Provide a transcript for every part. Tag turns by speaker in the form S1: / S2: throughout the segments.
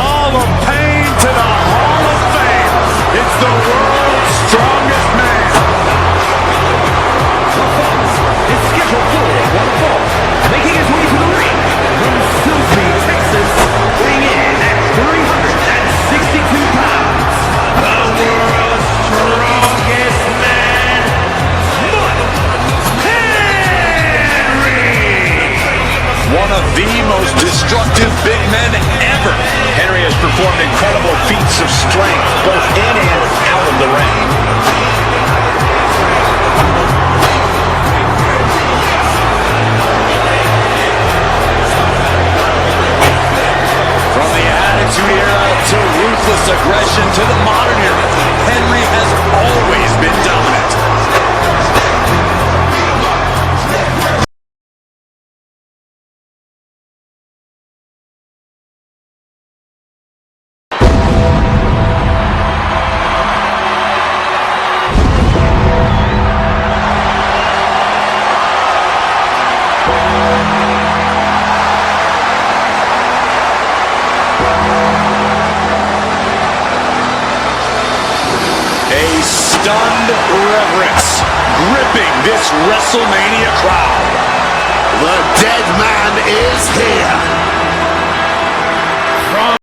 S1: Hall of Pain to the Hall of Fame. It's the world's strongest man.
S2: The fight is scheduled for one fall. Making his way to the ring from Silsbee, Texas, weighing in at 362 pounds. The world's strongest man, Henry!
S1: One of the most destructive big men ever. Henry has performed incredible feats of strength, both in and out of the ring. From the Attitude Era to ruthless aggression to the modern era, Henry has always been dominant. Stunned reverence gripping this WrestleMania crowd.
S3: The dead man is here. From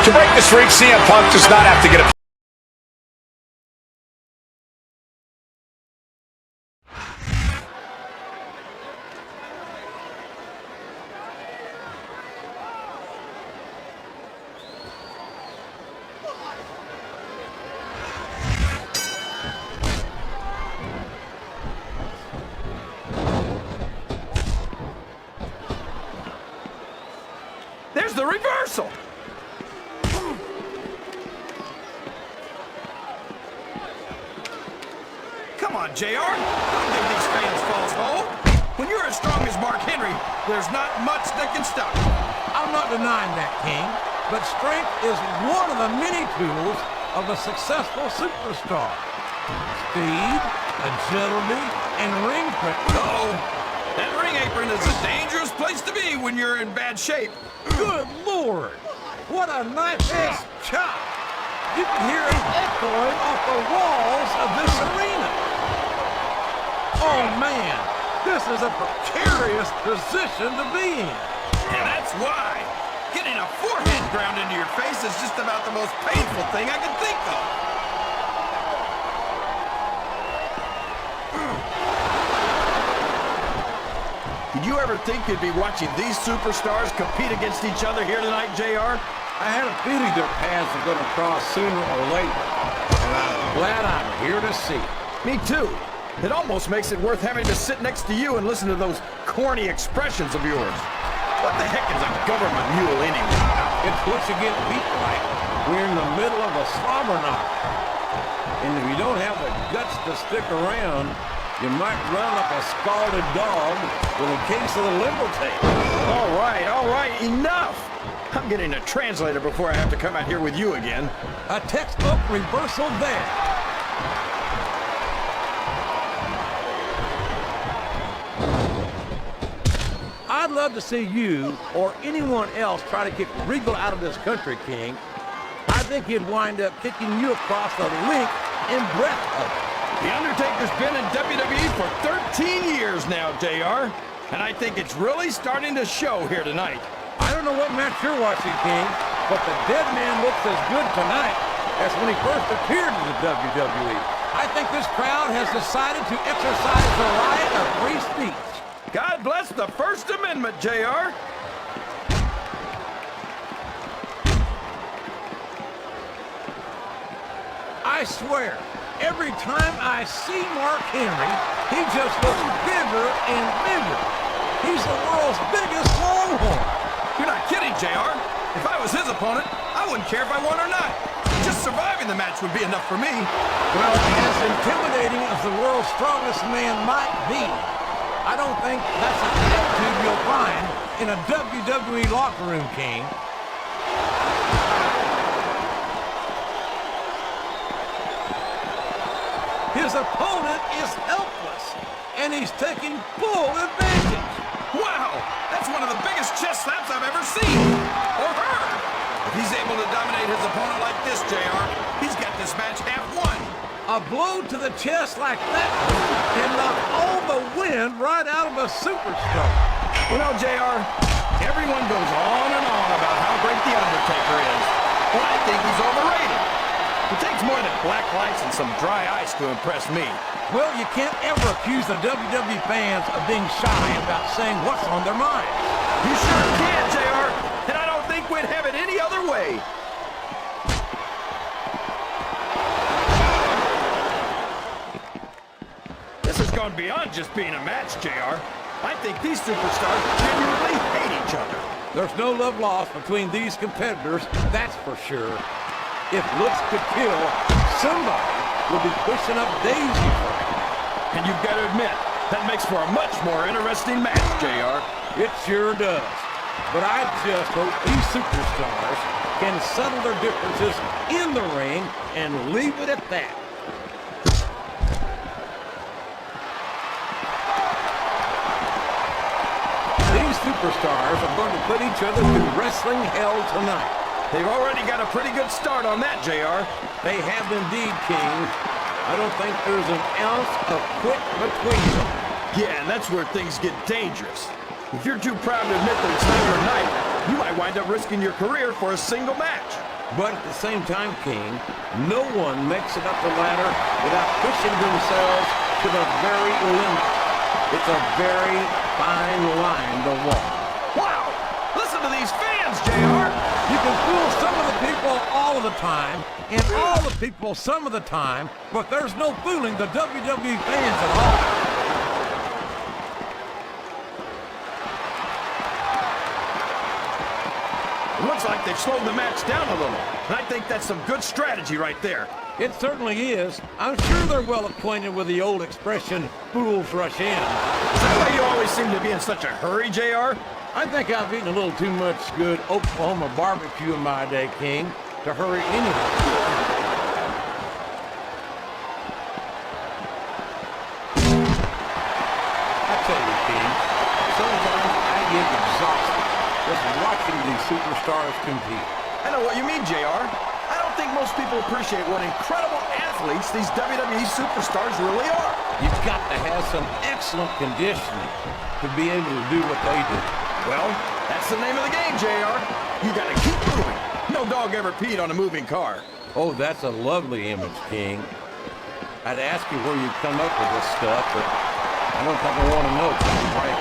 S1: To break the streak, CM Punk does not have to get a...
S2: There's the reversal. Come on, JR. Don't give these fans false hope. When you're as strong as Mark Henry, there's not much that can stop you.
S4: I'm not denying that, King, but strength is one of the many tools of a successful superstar. Speed, agility, and ring pressure.
S2: Uh-oh. That ring apron is a dangerous place to be when you're in bad shape.
S4: Good Lord! What a nice chop! You can hear it echoing off the walls of this arena. Oh man, this is a precarious position to be in.
S2: And that's why getting a forehead ground into your face is just about the most painful thing I can think of. Did you ever think you'd be watching these superstars compete against each other here tonight, JR?
S4: I had a feeling their paths are going to cross sooner or later, and I'm glad I'm here to see it.
S2: Me too. It almost makes it worth having to sit next to you and listen to those corny expressions of yours. What the heck is a government mule anyway?
S4: It's what you get beat like. We're in the middle of a slobber knocker. And if you don't have the guts to stick around, You might run like a scalded dog with a case of the limbo tape.
S5: All right, enough! I'm getting a translator before I have to come out here with you again.
S4: A textbook reversal there. I'd love to see you or anyone else try to kick Regal out of this country, King. I think he'd wind up kicking you across the link in breath of it.
S5: The Undertaker's been in WWE for 13 years now, JR. And I think it's really starting to show here tonight.
S4: I don't know what match you're watching, King, but the dead man looks as good tonight as when he first appeared in the WWE. I think this crowd has decided to exercise the right of free speech.
S5: God bless the First Amendment, JR.
S4: I swear, every time I see Mark Henry, he just looks bigger and bigger. He's the world's biggest longhorn.
S5: You're not kidding, JR. If I was his opponent, I wouldn't care if I won or not. Just surviving the match would be enough for me.
S4: Well, as intimidating as the world's strongest man might be, I don't think that's an attitude you'll find in a WWE locker room, King. His opponent is helpless, and he's taking full advantage.
S5: Wow, that's one of the biggest chest slaps I've ever seen, or heard. If he's able to dominate his opponent like this, JR, he's got this match half won.
S4: A blow to the chest like that can knock all the wind right out of a superstar.
S5: You know, JR, everyone goes on and on about how great The Undertaker is. Well, I think he's overrated. It takes more than black lights and some dry ice to impress me.
S4: Well, you can't ever accuse the WWE fans of being shy about saying what's on their minds.
S5: You sure can, JR, and I don't think we'd have it any other way. This has gone beyond just being a match, JR. I think these superstars genuinely hate each other.
S4: There's no love lost between these competitors, that's for sure. If looks could kill, somebody would be pushing up Daisy for it.
S5: And you've got to admit, that makes for a much more interesting match, JR.
S4: It sure does. But I just hope these superstars can settle their differences in the ring and leave it at that. These superstars are going to put each other through wrestling hell tonight.
S5: They've already got a pretty good start on that, JR.
S4: They have indeed, King. I don't think there's an ounce of quit between them.
S5: Yeah, and that's where things get dangerous. If you're too proud to admit that it's not your night, you might wind up risking your career for a single match.
S4: But at the same time, King, no one makes it up the ladder without pushing themselves to the very limit. It's a very fine line to walk.
S5: Wow! Listen to these fans, JR!
S4: You can fool some of the people all of the time, and all the people some of the time, but there's no fooling the WWE fans at all.
S5: It looks like they've slowed the match down a little, and I think that's some good strategy right there.
S4: It certainly is. I'm sure they're well acquainted with the old expression, fools rush in.
S5: Is that why you always seem to be in such a hurry, JR?
S4: I think I've eaten a little too much good Oklahoma barbecue in my day, King, to hurry anywhere. I tell you, King, sometimes I get exhausted just watching these superstars compete.
S5: I know what you mean, JR. I don't think most people appreciate what incredible athletes these WWE superstars really are.
S4: You've got to have some excellent conditioning to be able to do what they do.
S5: Well, that's the name of the game, JR. You gotta keep moving. No dog ever peed on a moving car.
S4: Oh, that's a lovely image, King. I'd ask you where you come up with this stuff, but I don't think I want to know, right?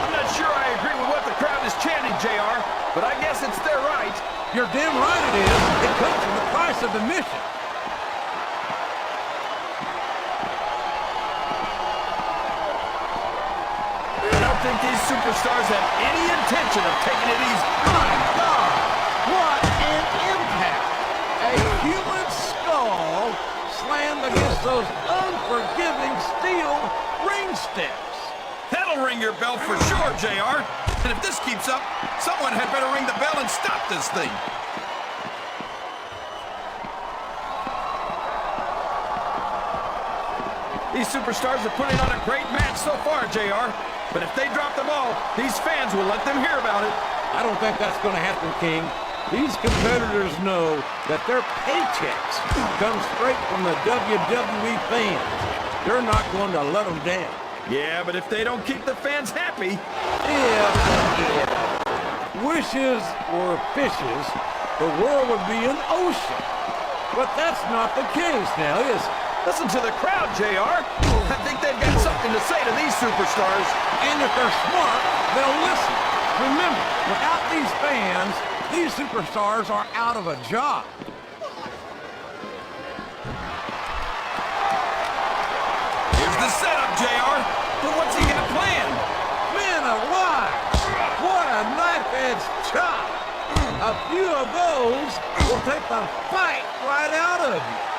S5: I'm not sure I agree with what the crowd is chanting, JR, but I guess it's their right.
S4: You're damn right it is. It comes from the price of admission.
S5: I don't think these superstars have any intention of taking it easy.
S4: My God! What an impact! A human skull slammed against those unforgiving steel ring steps.
S5: That'll ring your bell for sure, JR. And if this keeps up, someone had better ring the bell and stop this thing. These superstars are putting on a great match so far, JR. But if they drop the ball, these fans will let them hear about it.
S4: I don't think that's going to happen, King. These competitors know that their paychecks come straight from the WWE fans. They're not going to let them down.
S5: Yeah, but if they don't keep the fans happy...
S4: If wishes were fishes, the world would be an ocean. But that's not the case now, is it?
S5: Listen to the crowd, JR. I think they've got something to say to these superstars.
S4: And if they're smart, they'll listen. Remember, without these fans, these superstars are out of a job.
S5: Here's the setup, JR. But what's he got planned?
S4: Man alive! What a knife-edge chop! A few of those will take the fight right out of you.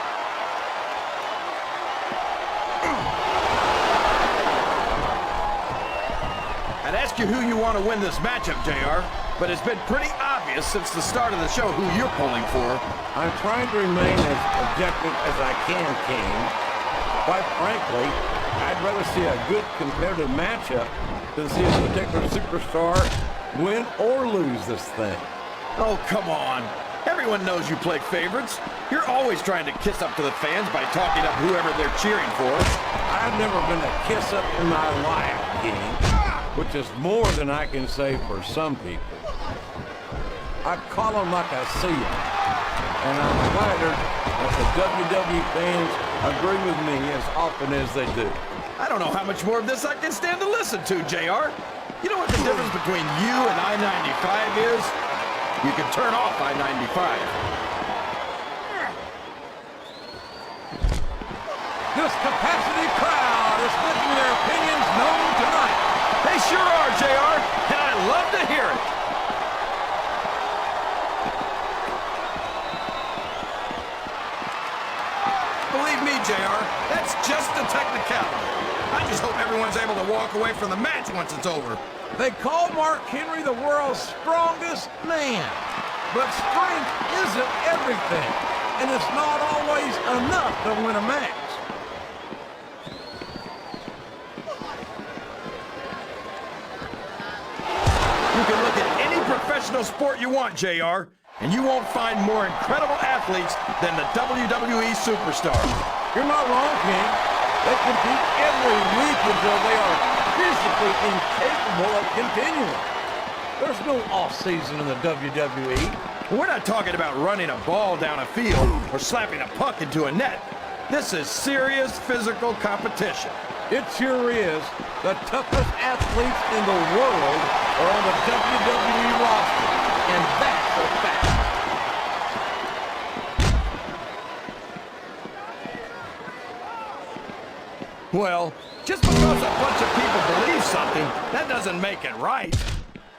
S5: I'd ask you who you want to win this matchup, JR, but it's been pretty obvious since the start of the show who you're pulling for.
S4: I'm trying to remain as objective as I can, King. Quite frankly, I'd rather see a good competitive matchup than see a particular superstar win or lose this thing.
S5: Oh, come on. Everyone knows you play favorites. You're always trying to kiss up to the fans by talking up whoever they're cheering for.
S4: I've never been a kiss-up in my life, King, which is more than I can say for some people. I call them like I see them, and I'm flattered that the WWE fans agree with me as often as they do.
S5: I don't know how much more of this I can stand to listen to, JR. You know what the difference between you and I-95 is? You can turn off I-95.
S4: This capacity crowd is making their opinions known tonight.
S5: They sure are, JR, and I love to hear it. Believe me, JR, that's just a technicality. I just hope everyone's able to walk away from the match once it's over.
S4: They call Mark Henry the world's strongest man. But strength isn't everything, and it's not always enough to win a match.
S5: You can look at any professional sport you want, JR, and you won't find more incredible athletes than the WWE superstars.
S4: You're not wrong, King. They compete every week until they are physically incapable of continuing. There's no off-season in the WWE.
S5: We're not talking about running a ball down a field or slapping a puck into a net. This is serious physical competition.
S4: It sure is. The toughest athletes in the world are on the WWE roster, and that's a fact.
S5: Well, just because a bunch of people believe something, that doesn't make it right.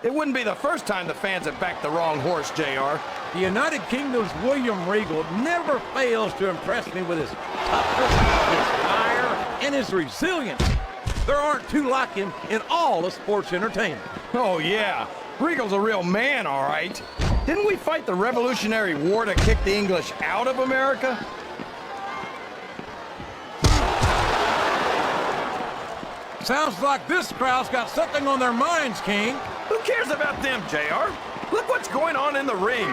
S5: It wouldn't be the first time the fans have backed the wrong horse, JR.
S4: The United Kingdom's William Regal never fails to impress me with his toughness, his fire, and his resilience. There aren't two like him in all of sports entertainment.
S5: Oh, yeah. Regal's a real man, all right. Didn't we fight the Revolutionary War to kick the English out of America?
S4: Sounds like this crowd's got something on their minds, King.
S5: Who cares about them, JR? Look what's going on in the ring. If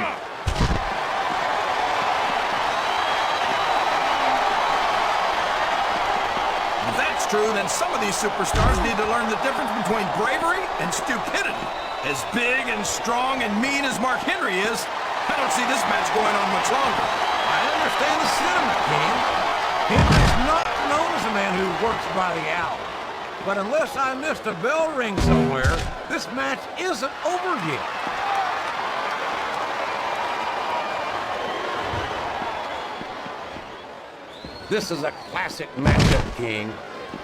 S5: that's true, then some of these superstars need to learn the difference between bravery and stupidity. As big and strong and mean as Mark Henry is, I don't see this match going on much longer.
S4: I understand the sentiment, King. Henry's not known as a man who works by the hour. But unless I missed a bell ring somewhere, this match isn't over yet. This is a classic matchup, King.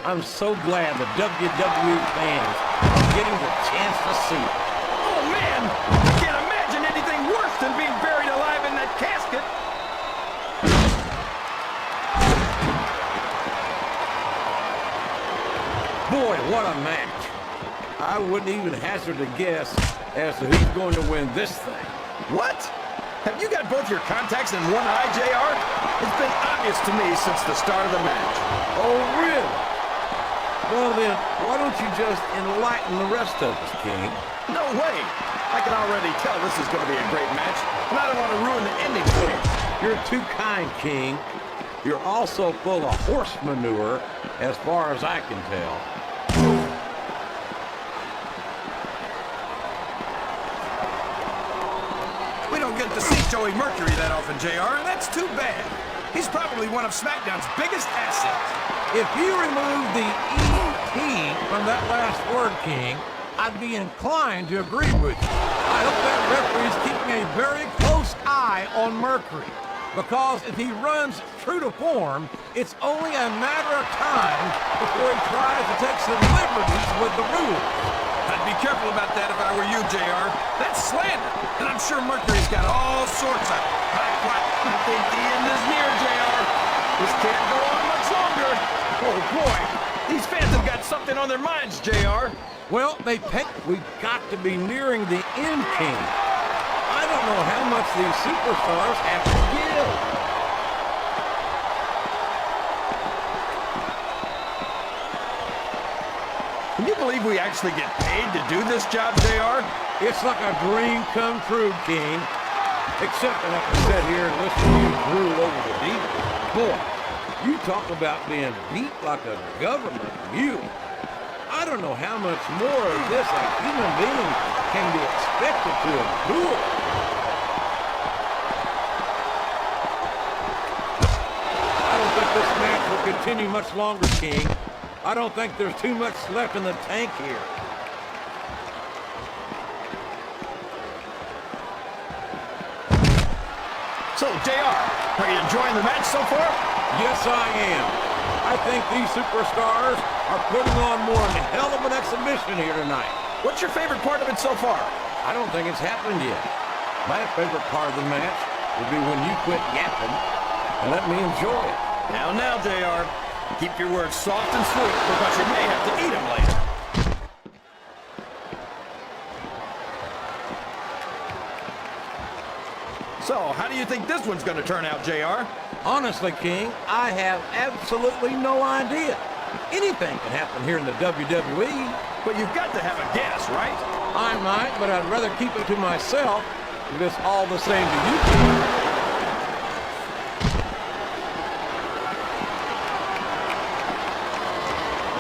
S4: I'm so glad the WWE fans are getting the chance to see it.
S5: Oh, man! I can't imagine anything worse than being buried alive in that casket.
S4: what a match. I wouldn't even hazard a guess as to who's going to win this thing.
S5: What? Have you got both your contacts in one eye, JR? It's been obvious to me since the start of the match.
S4: Oh, really? Well then, why don't you just enlighten the rest of us, King?
S5: No way. I can already tell this is going to be a great match, and I don't want to ruin the ending for you.
S4: You're too kind, King. You're also full of horse manure, as far as I can tell.
S5: We don't get to see Joey Mercury that often, JR, and that's too bad. He's probably one of SmackDown's biggest assets.
S4: If you remove the E-T from that last word, King, I'd be inclined to agree with you. I hope that referee's keeping a very close eye on Mercury, because if he runs true to form, it's only a matter of time before he tries to take some liberties with the rules.
S5: I'd be careful about that if I were you, JR. That's slander, and I'm sure Mercury's got all sorts of... I think the end is near, JR. This can't go on much longer. Oh, boy. These fans have got something on their minds, JR.
S4: Well, we've got to be nearing the end, King. I don't know how much these superstars have to give.
S5: Can you believe we actually get paid to do this job, JR?
S4: It's like a dream come true, King. Except I have to sit here and listen to you drool over the deep. Boy, you talk about being beat like a government mule. I don't know how much more of this a human being can be expected to endure. I don't think this match will continue much longer, King. I don't think there's too much left in the tank here.
S5: So, JR, are you enjoying the match so far?
S4: Yes, I am. I think these superstars are putting on more than a hell of an exhibition here tonight.
S5: What's your favorite part of it so far?
S4: I don't think it's happened yet. My favorite part of the match will be when you quit yapping and let me enjoy it.
S5: Now, JR. Keep your words soft and sweet, because you may have to eat them later. So, how do you think this one's going to turn out, JR?
S4: Honestly, King, I have absolutely no idea. Anything can happen here in the WWE.
S5: But you've got to have a guess, right?
S4: I might, but I'd rather keep it to myself if it's all the same to you, King.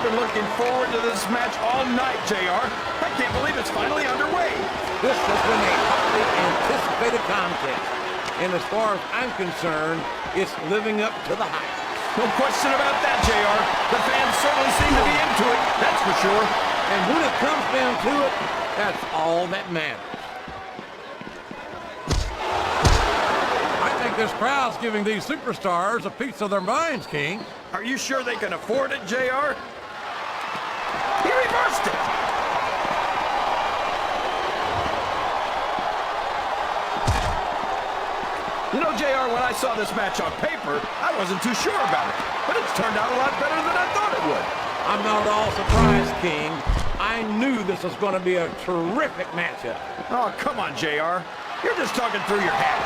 S5: Been looking forward to this match all night, JR. I can't believe it's finally underway.
S4: This has been a hotly anticipated contest, and as far as I'm concerned, it's living up to the hype.
S5: No question about that, JR. The fans certainly seem to be into it, that's for sure.
S4: And when it comes down to it, that's all that matters. I think this crowd's giving these superstars a piece of their minds, King.
S5: Are you sure they can afford it, JR? He reversed it! You know, JR, when I saw this match on paper, I wasn't too sure about it. But it's turned out a lot better than I thought it would.
S4: I'm not at all surprised, King. I knew this was going to be a terrific matchup.
S5: Oh, come on, JR. You're just talking through your hat.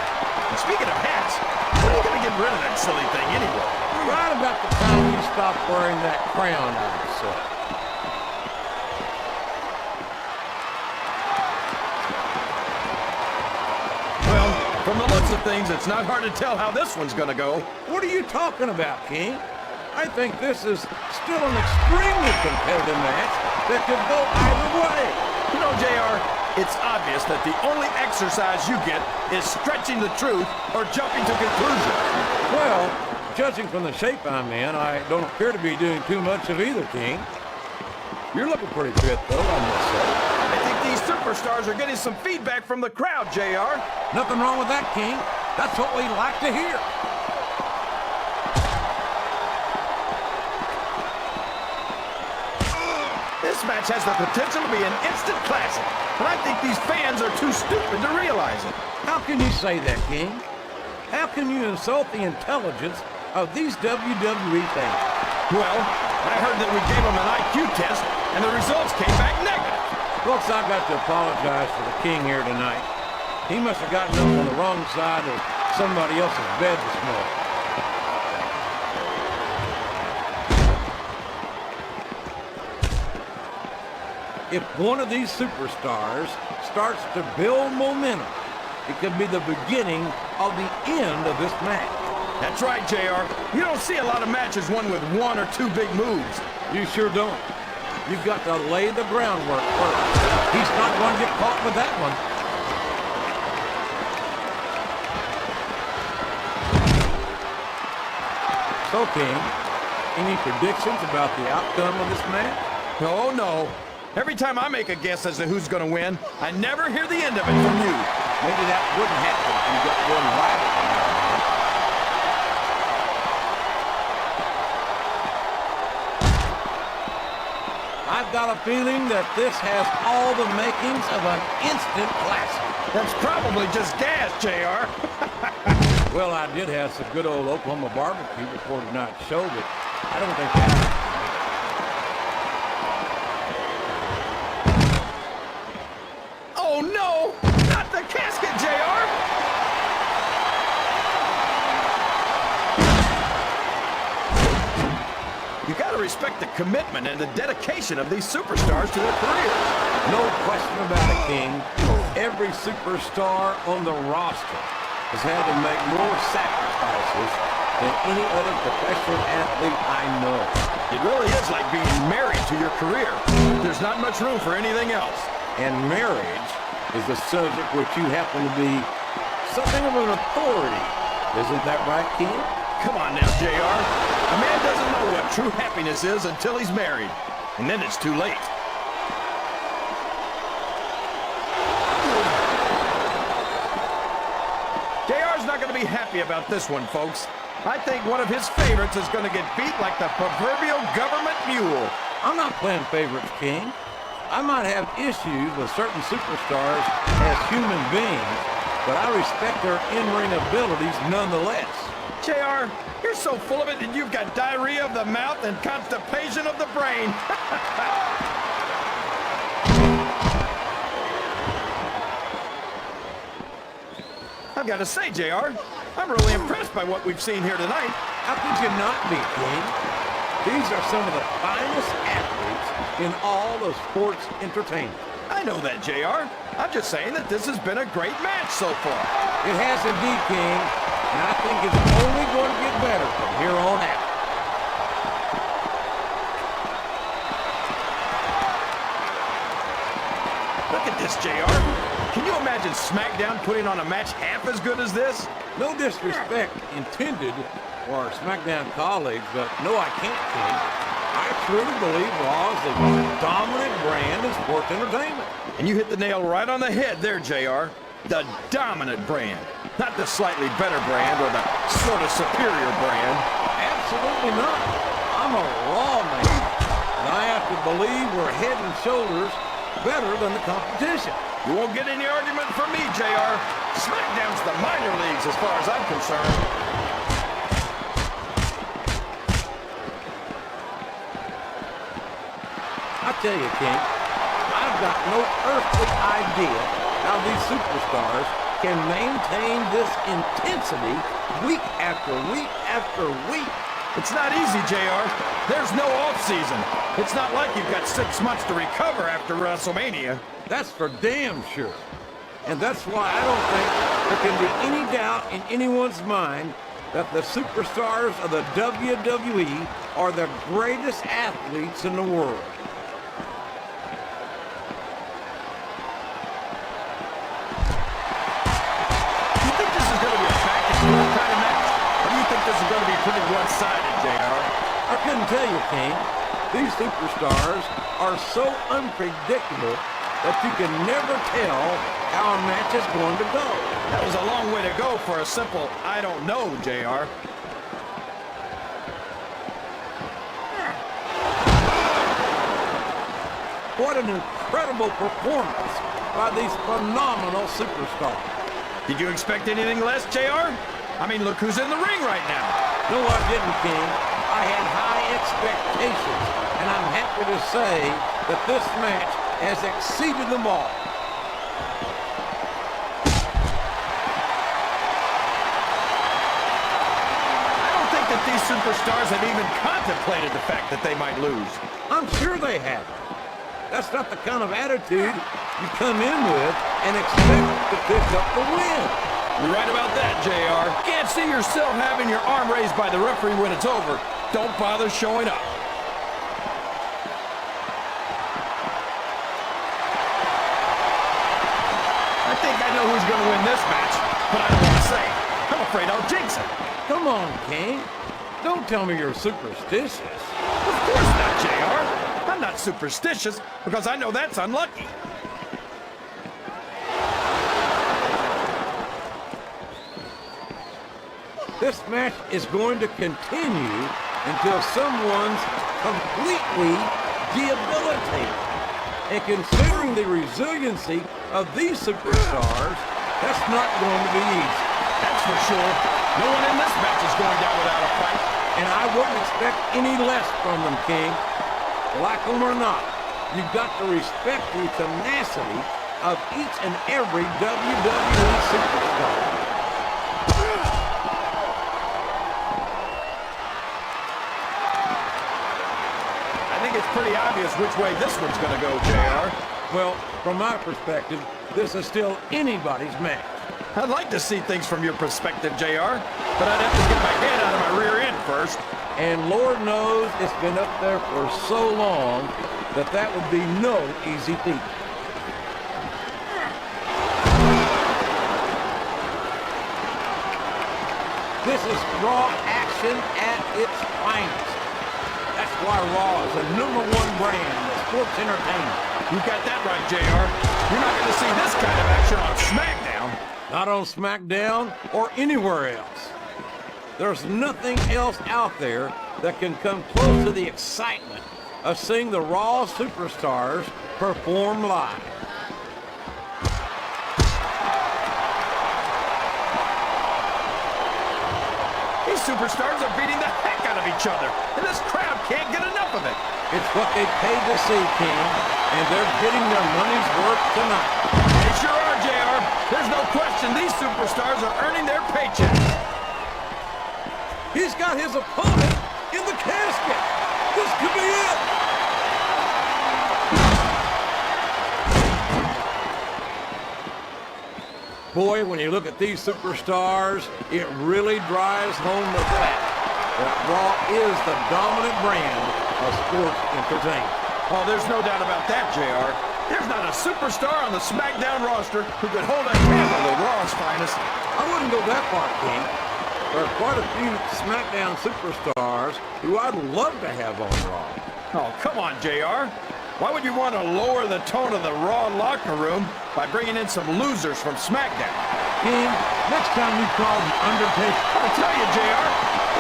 S5: And speaking of hats, when are you going to get rid of that silly thing anyway?
S4: Right about the time you stop wearing that crown on yourself.
S5: Well, from the looks of things, it's not hard to tell how this one's going to go.
S4: What are you talking about, King? I think this is still an extremely competitive match that could go either way.
S5: You know, JR, it's obvious that the only exercise you get is stretching the truth or jumping to conclusions.
S4: Well, judging from the shape I'm in, I don't appear to be doing too much of either, King. You're looking pretty fit, though, I must say.
S5: I think these superstars are getting some feedback from the crowd, JR.
S4: Nothing wrong with that, King. That's what we like to hear.
S5: This match has the potential to be an instant classic, but I think these fans are too stupid to realize it.
S4: How can you say that, King? How can you insult the intelligence of these WWE fans?
S5: Well, I heard that we gave him an IQ test, and the results came back negative.
S4: Folks, I've got to apologize for the king here tonight. He must have gotten up on the wrong side of somebody else's bed this morning. If one of these superstars starts to build momentum, it could be the beginning of the end of this match.
S5: That's right, JR. You don't see a lot of matches won with one or two big moves.
S4: You sure don't. You've got to lay the groundwork first. He's not going to get caught with that one. So, King, any predictions about the outcome of this match?
S5: Oh, no. Every time I make a guess as to who's going to win, I never hear the end of it from you.
S4: Maybe that wouldn't happen if you got one right. I've got a feeling that this has all the makings of an instant classic.
S5: That's probably just gas, JR.
S4: Well, I did have some good old Oklahoma barbecue before tonight's show, but I don't think that...
S5: Oh, no! Not the casket, JR! You gotta respect the commitment and the dedication of these superstars to their career.
S4: No question about it, King. Every superstar on the roster has had to make more sacrifices than any other professional athlete I know.
S5: It really is like being married to your career. There's not much room for anything else.
S4: And marriage is a subject which you happen to be something of an authority. Isn't that right, King?
S5: Come on now, JR. A man doesn't know what true happiness is until he's married. And then it's too late. JR's not going to be happy about this one, folks. I think one of his favorites is going to get beat like the proverbial government mule.
S4: I'm not playing favorites, King. I might have issues with certain superstars as human beings, but I respect their in-ring abilities nonetheless.
S5: JR, you're so full of it that you've got diarrhea of the mouth and constipation of the brain. I've got to say, JR, I'm really impressed by what we've seen here tonight.
S4: How could you not be, King? These are some of the finest athletes in all of sports entertainment.
S5: I know that, JR. I'm just saying that this has been a great match so far.
S4: It has indeed, King, and I think it's only going to get better from here on out.
S5: Look at this, JR. Can you imagine SmackDown putting on a match half as good as this?
S4: No disrespect intended for our SmackDown colleagues, but no, I can't, King. I truly believe Raw is the dominant brand in sports entertainment.
S5: And you hit the nail right on the head there, JR. The dominant brand. Not the slightly better brand or the sort of superior brand.
S4: Absolutely not. I'm a Raw man, and I have to believe we're head and shoulders better than the competition.
S5: You won't get any argument from me, JR. SmackDown's the minor leagues as far as I'm concerned.
S4: I tell you, King, I've got no earthly idea how these superstars can maintain this intensity week after week after week.
S5: It's not easy, JR. There's no off-season. It's not like you've got 6 months to recover after WrestleMania.
S4: That's for damn sure. And that's why I don't think there can be any doubt in anyone's mind that the superstars of the WWE are the greatest athletes in the world.
S5: Do you think this is going to be a back-and-forth kind of match? Or do you think this is going to be pretty one-sided, JR?
S4: I couldn't tell you, King. These superstars are so unpredictable that you can never tell how a match is going to go.
S5: That was a long way to go for a simple, I don't know, JR.
S4: What an incredible performance by these phenomenal superstars.
S5: Did you expect anything less, JR? I mean, look who's in the ring right now.
S4: No, I didn't, King. I I had high expectations, and I'm happy to say that this match has exceeded them all.
S5: That these superstars have even contemplated the fact that they might lose.
S4: I'm sure they haven't. That's not the kind of attitude you come in with and expect to pick up the win.
S5: You're right about that, JR. Can't see yourself having your arm raised by the referee when it's over. Don't bother showing up. I think I know who's going to win this match, but I don't want to say. I'm afraid I'll jinx it.
S4: Come on, King. Don't tell me you're superstitious.
S5: Of course not, JR. I'm not superstitious because I know that's unlucky.
S4: This match is going to continue until someone's completely debilitated. And considering the resiliency of these superstars, that's not going to be easy.
S5: That's for sure. No one in this match is going down without a fight.
S4: And I wouldn't expect any less from them, King. Like them or not, you've got to respect the tenacity of each and every WWE superstar.
S5: I think it's pretty obvious which way this one's going to go, JR.
S4: Well, from my perspective, this is still anybody's match.
S5: I'd like to see things from your perspective, JR, but I'd have to get my head out of my rear end first.
S4: And Lord knows it's been up there for so long that that would be no easy feat. This is Raw action at its finest. That's why Raw is the #1 brand of sports entertainment.
S5: You got that right, JR. You're not going to see this kind of action on SmackDown.
S4: Not on SmackDown or anywhere else. There's nothing else out there that can come close to the excitement of seeing the Raw superstars perform live.
S5: These superstars are beating the heck out of each other, and this crowd can't get enough of it.
S4: It's what they paid to see, King, and they're getting their money's worth tonight.
S5: They sure are, JR. There's no question these superstars are earning their paychecks.
S4: He's got his opponent in the casket. This could be it. Boy, when you look at these superstars, it really drives home the fact that Raw is the dominant brand of sports entertainment.
S5: Oh, there's no doubt about that, JR. There's not a superstar on the SmackDown roster who could hold a candle to Raw's finest.
S4: I wouldn't go that far, King. There are quite a few SmackDown superstars who I'd love to have on Raw.
S5: Oh, come on, JR. Why would you want to lower the tone of the Raw locker room by bringing in some losers from SmackDown?
S4: King, next time you call the Undertaker...
S5: I'll tell you, JR,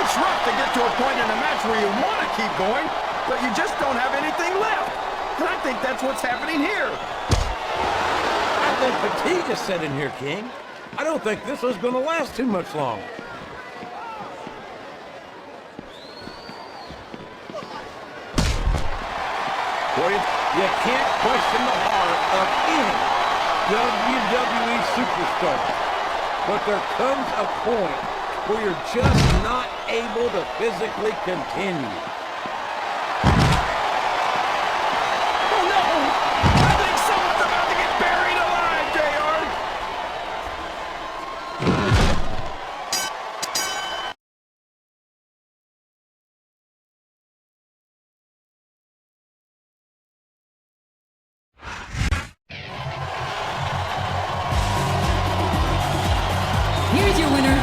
S5: it's rough to get to a point in a match where you want to keep going, but you just don't have anything left. And I think that's what's happening here.
S4: I think fatigue is set in here, King. I don't think this is going to last too much longer.
S5: Boy,
S4: you can't question the heart of any WWE superstar. But there comes a point where you're just not able to physically continue.
S5: Oh no! I think someone's about to get buried alive, JR!
S6: Here's your winner,